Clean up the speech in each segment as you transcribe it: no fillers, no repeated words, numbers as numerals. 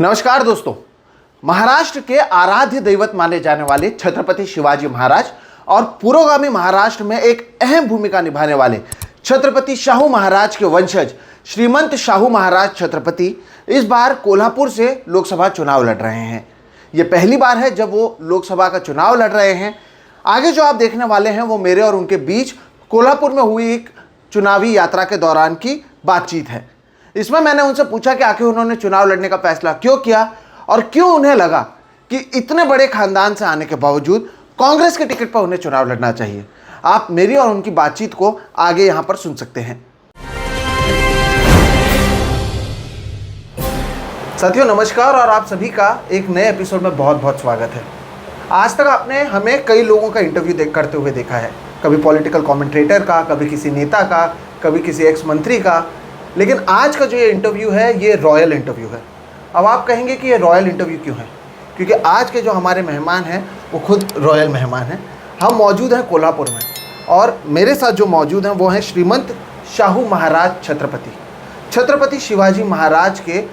नमस्कार दोस्तों। महाराष्ट्र के आराध्य दैवत माने जाने वाले छत्रपति शिवाजी महाराज और पुरोगामी महाराष्ट्र में एक अहम भूमिका निभाने वाले छत्रपति शाहू महाराज के वंशज श्रीमंत शाहू महाराज छत्रपति इस बार कोल्हापुर से लोकसभा चुनाव लड़ रहे हैं। ये पहली बार है जब वो लोकसभा का चुनाव लड़ रहे हैं। आगे जो आप देखने वाले हैं वो मेरे और उनके बीच कोल्हापुर में हुई एक चुनावी यात्रा के दौरान की बातचीत है। इसमें मैंने उनसे पूछा कि आखिर उन्होंने चुनाव लड़ने का फैसला क्यों किया और क्यों उन्हें लगा कि इतने बड़े खानदान से आने के बावजूद कांग्रेस के टिकट पर उन्हें चुनाव लड़ना चाहिए। आप मेरी और उनकी बातचीत को आगे यहां पर सुन सकते हैं। साथियों नमस्कार और आप सभी का एक नए एपिसोड में बहुत बहुत स्वागत है। आज तक आपने हमें कई लोगों का इंटरव्यू करते हुए देखा है, कभी पॉलिटिकल कमेंटेटर का, कभी किसी नेता का, कभी किसी एक्स मंत्री का, लेकिन आज का जो ये इंटरव्यू है ये रॉयल इंटरव्यू है। अब आप कहेंगे कि ये रॉयल इंटरव्यू क्यों है? क्योंकि आज के जो हमारे मेहमान हैं वो खुद रॉयल मेहमान हैं। हम मौजूद हैं कोल्हापुर में और मेरे साथ जो मौजूद हैं वो हैं श्रीमंत शाहू महाराज छत्रपति शिवाजी महाराज के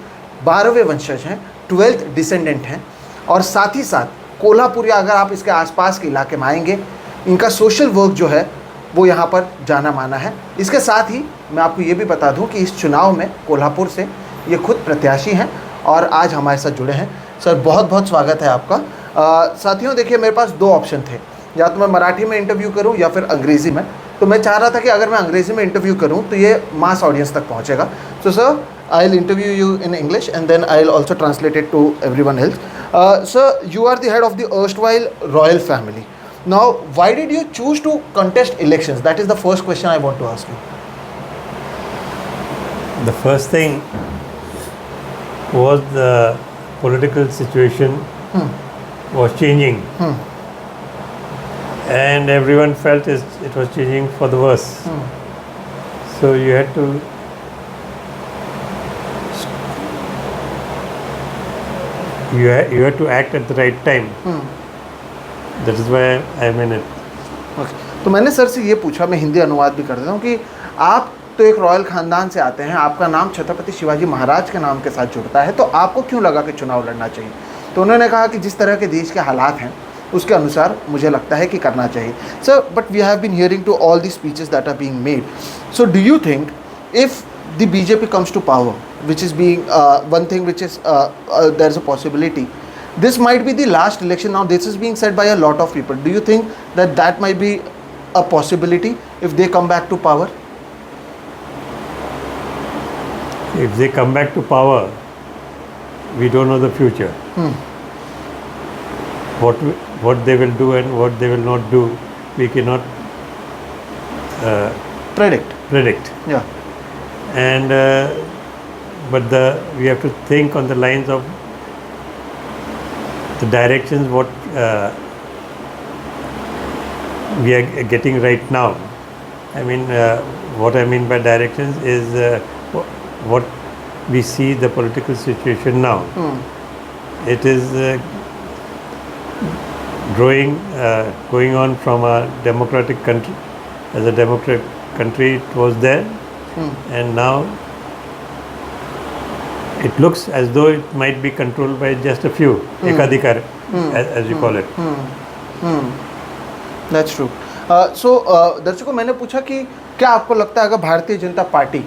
12वें वंशज हैं, 12th डिसेंडेंट हैं। और साथ ही साथ कोल्हापुर या अगर आप इसके आसपास के इलाके में आएंगे, इनका सोशल वर्क जो है वो यहाँ पर जाना माना है। इसके साथ ही मैं आपको ये भी बता दूं कि इस चुनाव में कोल्हापुर से ये खुद प्रत्याशी हैं और आज हमारे साथ जुड़े हैं। सर बहुत बहुत स्वागत है आपका। साथियों देखिए, मेरे पास दो ऑप्शन थे, या तो मैं मराठी में इंटरव्यू करूं या फिर अंग्रेज़ी में। तो मैं चाह रहा था कि अगर मैं अंग्रेज़ी में इंटरव्यू करूं तो ये मास ऑडियंस तक पहुंचेगा। So sir, I will interview you in English and then I will also translate it to everyone else. Sir, you are the head of the erstwhile royal family. Now, why did you choose to contest elections? That is the first question I want to ask you. The first thing was the political situation was changing, and everyone felt it was changing for the worse. So you had to you had to act at the right time. That is why I'm in it. Okay. तो मैंने sir से ये पूछा, मैं हिंदी अनुवाद भी कर देता हूँ, कि आप तो एक रॉयल ख़ानदान से आते हैं, आपका नाम छत्रपति शिवाजी महाराज के नाम के साथ जुड़ता है, तो आपको क्यों लगा कि चुनाव लड़ना चाहिए? तो उन्होंने कहा कि जिस तरह के देश के हालात हैं उसके अनुसार मुझे लगता है कि करना चाहिए। Sir, but we have been hearing to all the speeches that are being made. So do you think if the BJP comes to power, which is being one thing which is there's a possibility, this might be the last election. Now this is being said by a lot of people. Do you think that might be a possibility if they come back to power? If they come back to power, we don't know the future. What they will do and what they will not do, we cannot predict. Yeah. And but we have to think on the lines of the directions what we are getting right now. I mean, what I mean by directions is what we see the political situation now. It is going on from a democratic country. As a democratic country, it was there. And now it looks as though it might be controlled by just a few, ekadikar, as you call it. That's true. So दर्शकों, मैंने पूछा कि क्या आपको लगता है अगर Bharatiya Janata party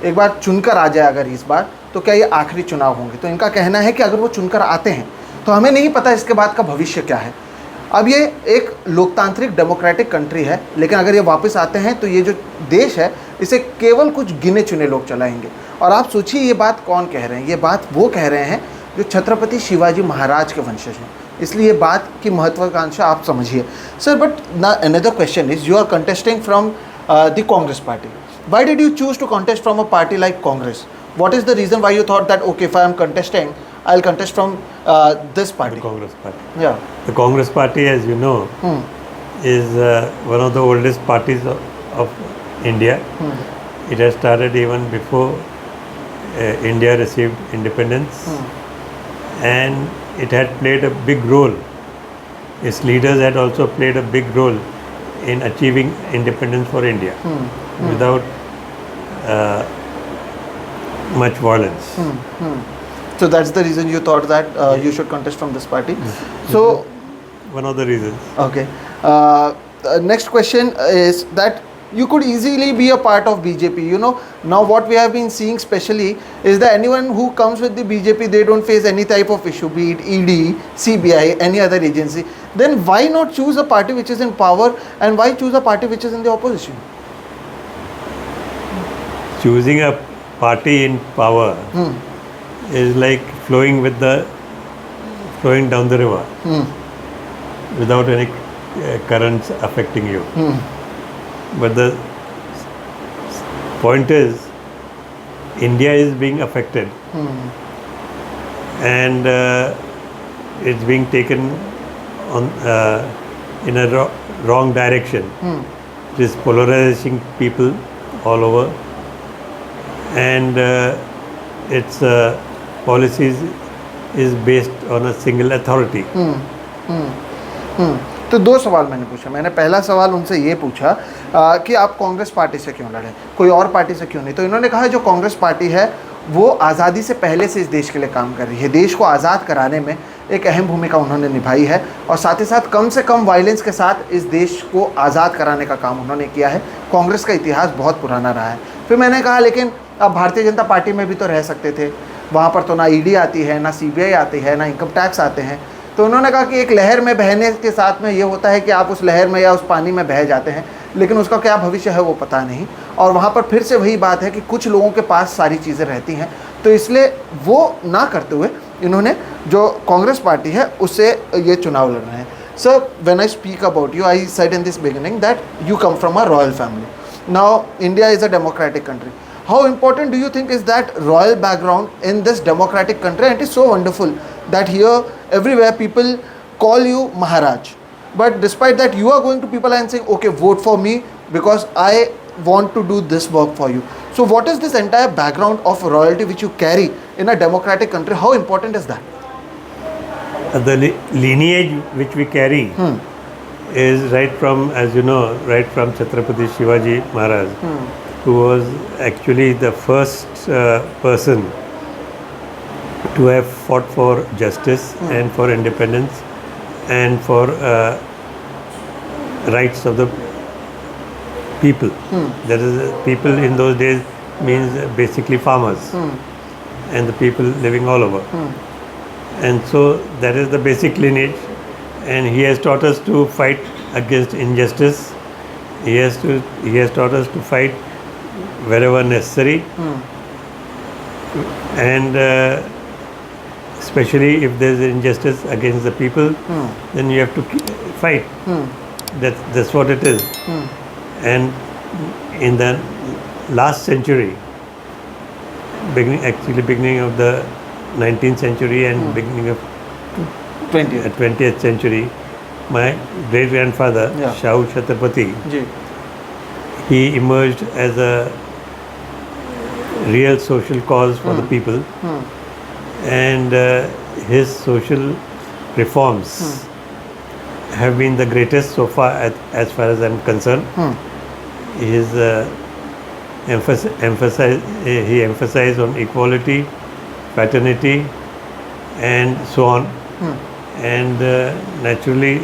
एक बार चुनकर आ जाए अगर इस बार, तो क्या ये आखिरी चुनाव होंगे? तो इनका कहना है कि अगर वो चुनकर आते हैं तो हमें नहीं पता इसके बाद का भविष्य क्या है। अब ये एक लोकतांत्रिक डेमोक्रेटिक कंट्री है, लेकिन अगर ये वापस आते हैं तो ये जो देश है इसे केवल कुछ गिने चुने लोग चलाएंगे। और आप सोचिए ये बात कौन कह रहे हैं? ये बात वो कह रहे हैं जो छत्रपति शिवाजी महाराज के वंशज हैं। इसलिए बात की महत्वाकांक्षा आप समझिए। Sir, but another question is, you are contesting from the Congress party. Why did you choose to contest from a party like Congress? What is the reason why you thought that, okay, if I am contesting, I'll contest from this party? The Congress Party. Yeah. The Congress Party, as you know, is one of the oldest parties of India. It has started even before India received independence, and it had played a big role. Its leaders had also played a big role in achieving independence for India without much violence. So that's the reason you thought that you should contest from this party. So one of the reasons. okay, next question is that you could easily be a part of BJP. You know, now what we have been seeing specially is that anyone who comes with the BJP, they don't face any type of issue, be it ED, CBI, any other agency. Then why not choose a party which is in power, and why choose a party which is in the opposition? Choosing a party in power is like flowing down the river without any currents affecting you. But the point is, India is being affected, and it's being taken on in a wrong direction. It is polarizing people all over, and its policies is based on a single authority. तो दो सवाल मैंने पूछा. मैंने पहला सवाल उनसे ये पूछा कि आप कांग्रेस पार्टी से क्यों लड़े, कोई और पार्टी से क्यों नहीं. तो इन्होंने कहा जो कांग्रेस पार्टी है वो आज़ादी से पहले से इस देश के लिए काम कर रही है, देश को आज़ाद कराने में एक अहम भूमिका उन्होंने निभाई है, और साथ ही साथ कम से कम वायलेंस के साथ इस देश को आज़ाद कराने का काम उन्होंने किया है. कांग्रेस का इतिहास बहुत पुराना रहा है. फिर मैंने कहा लेकिन आप भारतीय जनता पार्टी में भी तो रह सकते थे, वहाँ पर तो ना ईडी आती है, ना सीबीआई आती है, ना इनकम टैक्स आते हैं. तो उन्होंने कहा कि एक लहर में बहने के साथ में ये होता है कि आप उस लहर में या उस पानी में बह जाते हैं, लेकिन उसका क्या भविष्य है वो पता नहीं. और वहाँ पर फिर से वही बात है कि कुछ लोगों के पास सारी चीज़ें रहती हैं, तो इसलिए वो ना करते हुए इन्होंने जो कांग्रेस पार्टी है उससे ये चुनाव लड़ रहे हैं. Sir, when I speak about you, I said in this beginning that you come from a royal family. Now India is a democratic country. How important do you think is that royal background in this democratic country? And it is so wonderful that here everywhere people call you Maharaj, but despite that you are going to people and saying okay, vote for me because I want to do this work for you. So what is this entire background of royalty which you carry in a democratic country? How important is that? The lineage which we carry is right from, as you know, right from Chhatrapati Shivaji Maharaj, who was actually the first person to have fought for justice and for independence and for rights of the people. That is, people in those days means basically farmers and the people living all over. And so that is the basic lineage, and he has taught us to fight against injustice. He has taught us to fight wherever necessary, and especially if there is injustice against the people, then you have to fight. That's what it is. And in the last century, beginning of the 19th century and beginning of 20th century, my great grandfather Shahu Chhatrapati, he emerged as a real social cause for the people, and his social reforms have been the greatest so far as far as I'm concerned. His he emphasized on equality, fraternity, and so on, and naturally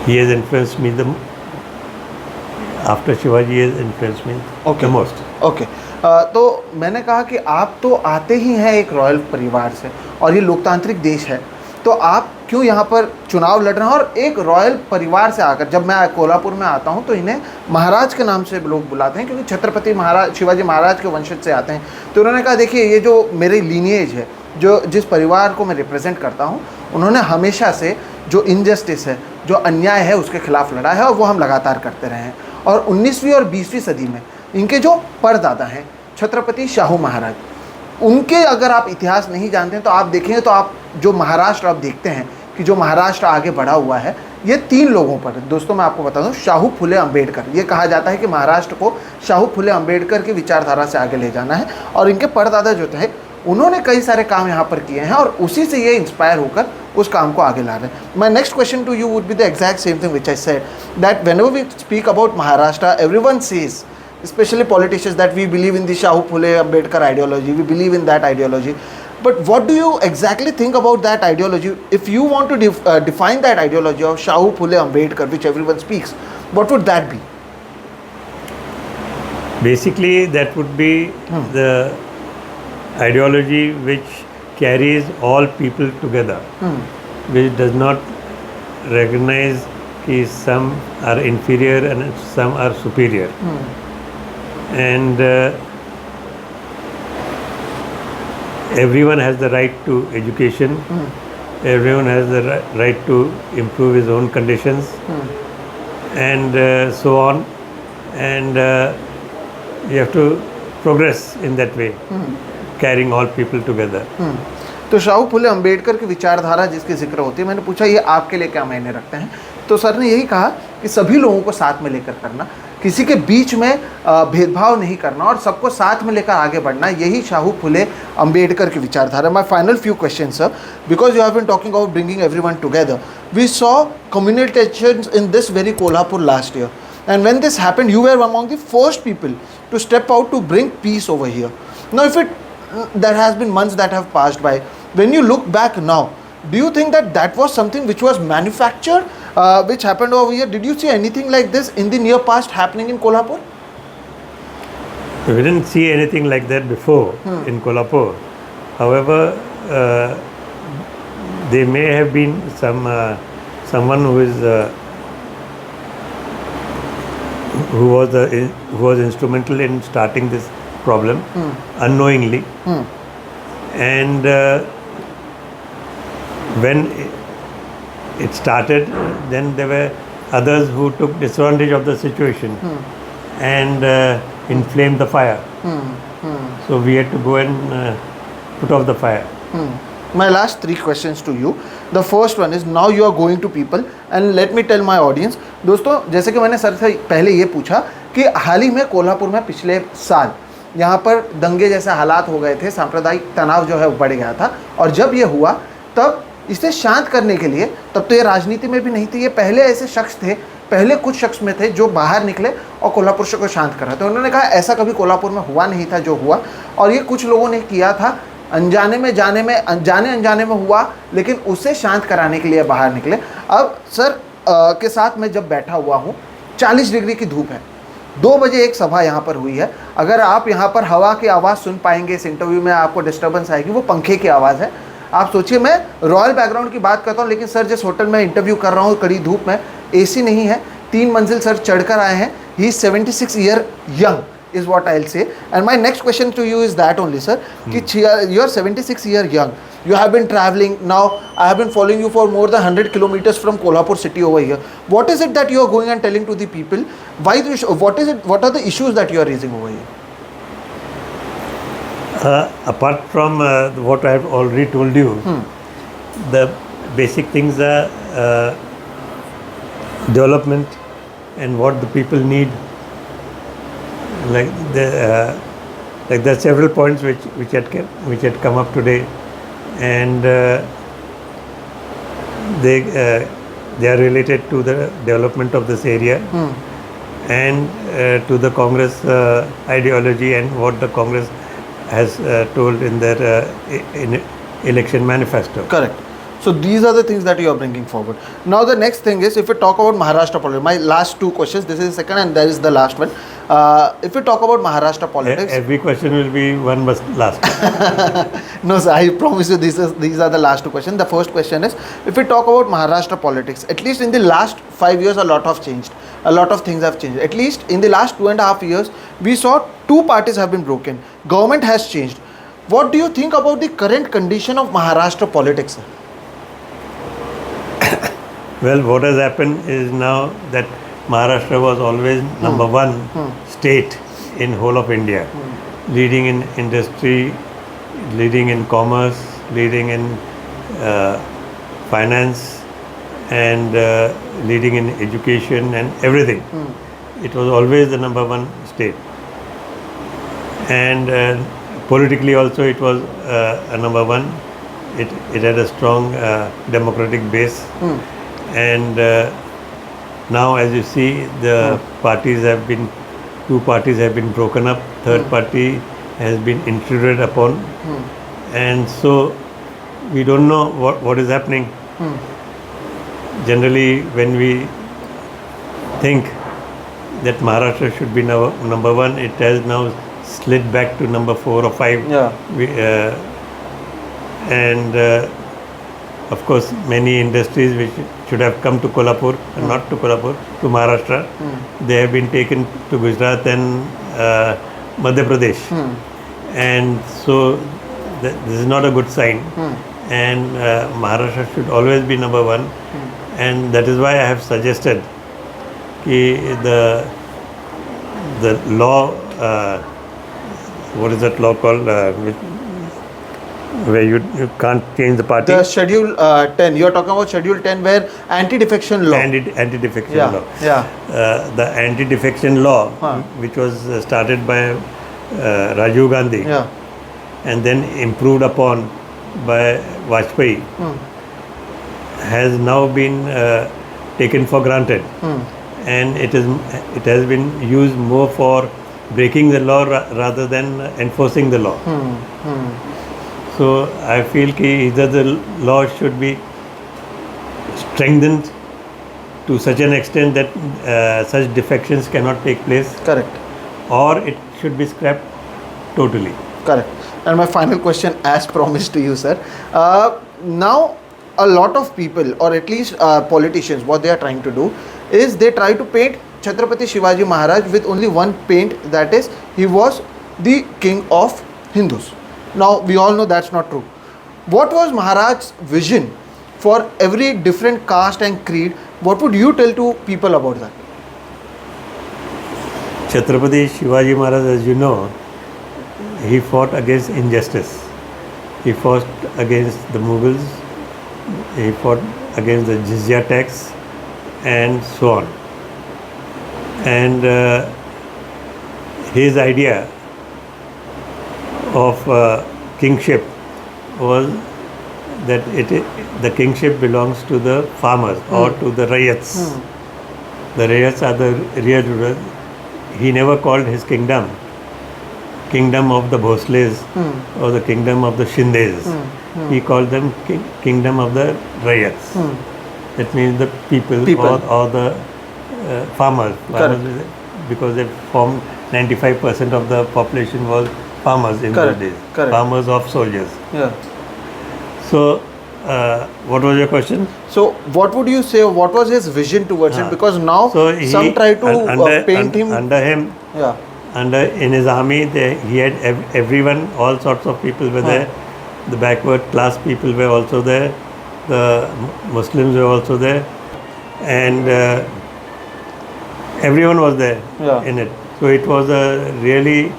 he has influenced me after Shivaji, he has influenced me the most. Okay. तो मैंने कहा कि आप तो आते ही हैं एक royal परिवार से और ये लोकतांत्रिक देश है, तो आप क्यों यहाँ पर चुनाव लड़ रहे हैं? और एक रॉयल परिवार से आकर, जब मैं कोल्हापुर में आता हूँ तो इन्हें महाराज के नाम से लोग बुलाते हैं क्योंकि छत्रपति महाराज शिवाजी महाराज के वंशज से आते हैं. तो उन्होंने कहा देखिए, ये जो मेरी लीनिएज है, जो जिस परिवार को मैं रिप्रेजेंट करता हूँ, उन्होंने हमेशा से जो इनजस्टिस है, जो अन्याय है, उसके खिलाफ लड़ा है और वो हम लगातार करते रहे हैं. और 19वीं और 20वीं सदी में इनके जो परदादा हैं छत्रपति शाहू महाराज, उनके अगर आप इतिहास नहीं जानते हैं तो आप देखेंगे तो आप जो महाराष्ट्र आप देखते हैं कि जो महाराष्ट्र आगे बढ़ा हुआ है, ये 3 लोगों पर. दोस्तों मैं आपको बता दूं, शाहू फुले अंबेडकर, ये कहा जाता है कि महाराष्ट्र को शाहू फुले अंबेडकर की विचारधारा से आगे ले जाना है, और इनके परदादा जो थे उन्होंने कई सारे काम यहाँ पर किए हैं और उसी से ये इंस्पायर होकर उस काम को आगे ला रहे हैं. My next question to you would be the exact same thing which I said, that whenever we speak about Maharashtra, everyone says especially politicians, that we believe in the Shahu Phule Ambedkar ideology, we believe in that ideology. But what do you exactly think about that ideology? If you want to define that ideology of Shahu Phule Ambedkar, which everyone speaks, what would that be? Basically, that would be the ideology which carries all people together, which does not recognize that some are inferior and some are superior. And everyone has the right to education, everyone has the right to improve his own conditions, and so on. And you have to progress in that way, carrying all people together. तो शाहू फुले अंबेडकर की विचारधारा जिसकी जिक्र होती है, मैंने पूछा ये आपके लिए क्या मायने रखते हैं, तो सर ने यही कहा कि सभी लोगों को साथ में लेकर करना, किसी के बीच में भेदभाव नहीं करना और सबको साथ में लेकर आगे बढ़ना, यही शाहू फुले अंबेडकर की विचारधारा. My final few questions sir, because you have been talking about bringing everyone together. We saw communal tensions in this very Kolhapur last year, and when this happened you were among the first people to step out to bring peace over here. Now there has been months that have passed by. When you look back now, do you think that was something which was manufactured, which happened over here? Did you see anything like this in the near past happening in Kolhapur? We didn't see anything like that before in Kolhapur. However, there may have been someone who was instrumental in starting this problem unknowingly, and when it started, then there were others who took disadvantage of the situation and inflamed the fire. So we had to go and put off the fire. My last 3 questions to you. The first one is, now you are going to people and let me tell my audience. दोस्तों, जैसे कि मैंने sir से पहले ये पूछा कि हाल ही में कोल्हापुर में पिछले साल यहाँ पर दंगे जैसे हालात हो गए थे, सांप्रदायिक तनाव जो है वो बढ़ गया था, और जब ये हुआ तब इसे शांत करने के लिए, तब तो ये राजनीति में भी नहीं थे, ये पहले ऐसे शख्स थे, पहले कुछ शख्स में थे जो बाहर निकले और कोल्हापुर को शांत कर रहे थे. उन्होंने कहा ऐसा कभी कोल्हापुर में हुआ नहीं था जो हुआ, और ये कुछ लोगों ने किया था, जाने अनजाने में हुआ, लेकिन उसे शांत कराने के लिए बाहर निकले. अब सर के साथ मैं जब बैठा हुआ हूँ, 40 डिग्री की धूप है, 2 बजे एक सभा यहाँ पर हुई है. अगर आप यहाँ पर हवा की आवाज़ सुन पाएंगे, इस इंटरव्यू में आपको डिस्टर्बेंस आएगी, वो पंखे की आवाज़ है. आप सोचिए, मैं रॉयल बैकग्राउंड की बात करता हूँ, लेकिन सर जिस होटल में इंटरव्यू कर रहा हूँ कड़ी धूप में, एसी नहीं है, 3 मंजिल सर चढ़कर आए हैं. He is 76 year young is what I'll say. And my next question to you is that only, sir. You're 76 year young. You have been traveling. Now I have been following you for more than 100 kilometers from Kolhapur city over here. What is it that you are going and telling to the people? What are the issues that you are raising over here? Apart from what I have already told you, the basic things are development and what the people need. Like there are several points which had come up today, and they are related to the development of this area and to the Congress ideology and what the Congress has told in their election manifesto. Correct. So these are the things that you are bringing forward. Now the next thing is, if we talk about Maharashtra politics, my last 2 questions, this is the second and there is the last one. If we talk about Maharashtra politics, every question will be one must last. No sir, I promise you these are the last 2 questions. The first question is, if we talk about Maharashtra politics, at least in the last 5 years a lot have changed. A lot of things have changed. At least in the last 2.5 years, we saw 2 parties have been broken. Government has changed. What do you think about the current condition of Maharashtra politics, sir? Well, what has happened is now that Maharashtra was always number 1 state in whole of India, leading in industry, leading in commerce, leading in finance, and leading in education and everything. It was always the number 1 state, and politically also it was a number 1. It had a strong democratic base. And now, as you see, the parties have been two parties have been broken up, third party has been intruded upon, and so we don't know what is happening. Generally, when we think that Maharashtra should be number one, it has now slid back to number 4 or 5. Yeah. And of course, many industries which should have come to Kolhapur, not to Kolhapur, to Maharashtra, they have been taken to Gujarat and Madhya Pradesh. And so this is not a good sign. And Maharashtra should always be number one. And that is why I have suggested the law, what is that law called, where you can't change the party? The Schedule 10. You are talking about Schedule 10, where anti-defection law. Anti-defection Yeah, law. yeah. The anti-defection law, which was started by Rajiv Gandhi, Yeah. and then improved upon by Vajpayee, has now been taken for granted, and it has been used more for breaking the law rather than enforcing the law. So I feel that either the law should be strengthened to such an extent that such defections cannot take place, Correct. or it should be scrapped totally. Correct. And my final question, as promised to you, sir. Now, a lot of people, or at least politicians, what they are trying to do is they try to paint Chhatrapati Shivaji Maharaj with only one paint, that is, he was the king of Hindus. Now, we all know that's not true. What was Maharaj's vision for every different caste and creed? What would you tell to people about that? Chhatrapati Shivaji Maharaj, as you know, he fought against injustice. He fought against the Mughals, he fought against the jizya tax, and so on. And his idea of kingship was that the kingship belongs to the farmers or to the rayats. The rayats are the real rulers. He never called his kingdom of the Bhosles or the kingdom of the Shindes. He called them kingdom of the rayats. That means the people. Or the farmers, because they formed 95% of the population was farmers in those days. Farmers of soldiers. Yeah. So, what was your question? So, what would you say? What was his vision towards it? Because now some try to paint him. Under him. Yeah. In his army, he had everyone, all sorts of people were there. The backward class people were also there. The Muslims were also there, and everyone was there in it. So it was a really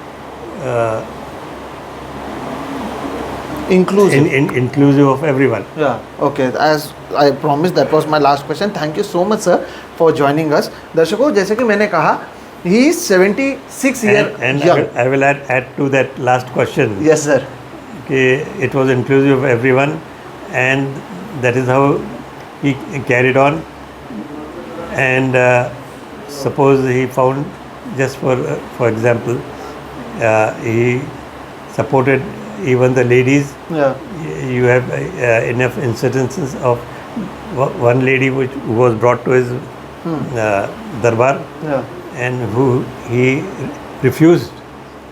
inclusive of everyone. Yeah. Okay. As I promised, that was my last question. Thank you so much, sir, for joining us. दर्शकों, जैसे कि मैंने कहा, he is 76 years young. I will add to that last question. Yes, sir. It was inclusive of everyone, and that is how he carried on. And suppose he found, just for example, he supported even the ladies. Yeah. You have enough incidences of one lady who was brought to his darbar, and who he refused.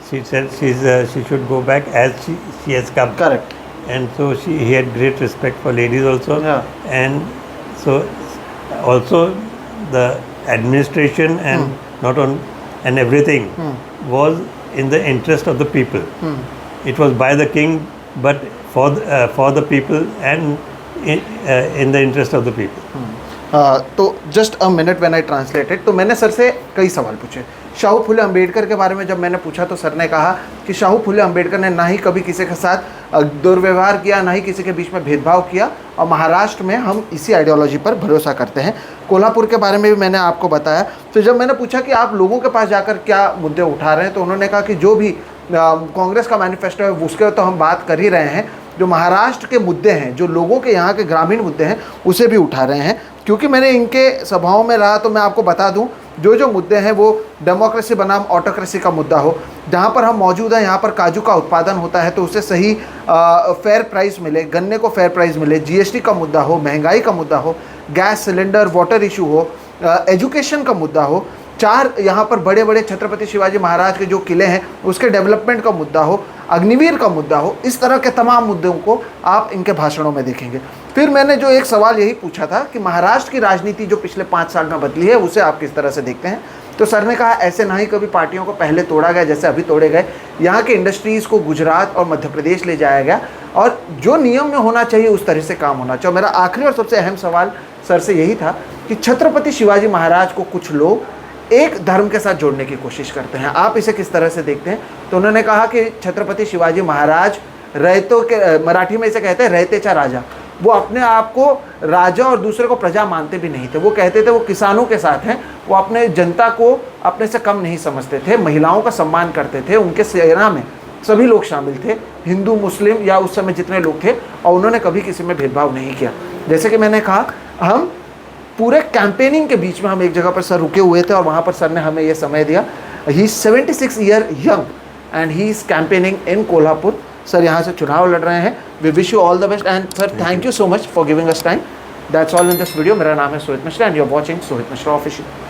She said she should go back as she has come. Correct. And so he had great respect for ladies also. Yeah. And so also the administration and not on and everything was in the interest of the people. It was by the king, but for the people and in the interest of the people. तो just a minute when I translated, तो मैंने sir से कई सवाल पूछे। शाहू फुले अम्बेडकर के बारे में जब मैंने पूछा तो सर ने कहा कि शाहू फुले अम्बेडकर ने ना ही कभी किसी के साथ दुर्व्यवहार किया, ना ही किसी के बीच में भेदभाव किया, और महाराष्ट्र में हम इसी आइडियोलॉजी पर भरोसा करते हैं। कोल्हापुर के बारे में भी मैंने आपको बताया। तो जब मैंने पूछा कि आप लोगों के पास जाकर क्या मुद्दे उठा रहे हैं, तो उन्होंने कहा कि जो भी कांग्रेस का मैनिफेस्टो है उसके तो हम बात कर ही रहे हैं, जो महाराष्ट्र के मुद्दे हैं, जो लोगों के यहाँ के ग्रामीण मुद्दे हैं, उसे भी उठा रहे हैं। क्योंकि मैंने इनके सभाओं में रहा तो मैं आपको बता दूं, जो मुद्दे हैं वो डेमोक्रेसी बनाम ऑटोक्रेसी का मुद्दा हो। जहाँ पर हम मौजूद हैं, यहाँ पर काजू का उत्पादन होता है तो उसे सही फेयर प्राइस मिले, गन्ने को फेयर प्राइस मिले, जीएसटी का मुद्दा हो, महंगाई का मुद्दा हो, गैस सिलेंडर वाटर इशू हो, एजुकेशन का मुद्दा हो, 4 यहाँ पर बड़े बड़े छत्रपति शिवाजी महाराज के जो किले हैं उसके डेवलपमेंट का मुद्दा हो, अग्निवीर का मुद्दा हो, इस तरह के तमाम मुद्दों को आप इनके भाषणों में देखेंगे। फिर मैंने जो एक सवाल यही पूछा था कि महाराष्ट्र की राजनीति जो पिछले 5 साल में बदली है उसे आप किस तरह से देखते हैं, तो सर ने कहा ऐसे ना ही कभी पार्टियों को पहले तोड़ा गया जैसे अभी तोड़े गए। यहाँ के इंडस्ट्रीज़ को गुजरात और मध्य प्रदेश ले जाया गया और जो नियम में होना चाहिए उस तरह से काम होना चाहिए। मेरा आखिरी और सबसे अहम सवाल सर से यही था कि छत्रपति शिवाजी महाराज को कुछ लोग एक धर्म के साथ जोड़ने की कोशिश करते हैं, आप इसे किस तरह से देखते हैं? तो उन्होंने कहा कि छत्रपति शिवाजी महाराज रैतों के, मराठी में इसे कहते हैं रैतेचा राजा, वो अपने आप को राजा और दूसरे को प्रजा मानते भी नहीं थे। वो कहते थे वो किसानों के साथ हैं, वो अपने जनता को अपने से कम नहीं समझते थे, महिलाओं का सम्मान करते थे, उनके सेना में सभी लोग शामिल थे, हिंदू मुस्लिम या उस समय जितने लोग थे, और उन्होंने कभी किसी में भेदभाव नहीं किया। जैसे कि मैंने कहा, हम पूरे कैंपेनिंग के बीच में हम एक जगह पर सर रुके हुए थे और वहाँ पर सर ने हमें ये समय दिया। He 76 year young and he is campaigning in Kolhapur. Sir यहाँ से चुनाव लड़ रहे हैं। We wish you all the best and sir thank you so much for giving us time. That's all in this video. मेरा नाम है Sohit Mishra and you are watching Sohit Mishra official.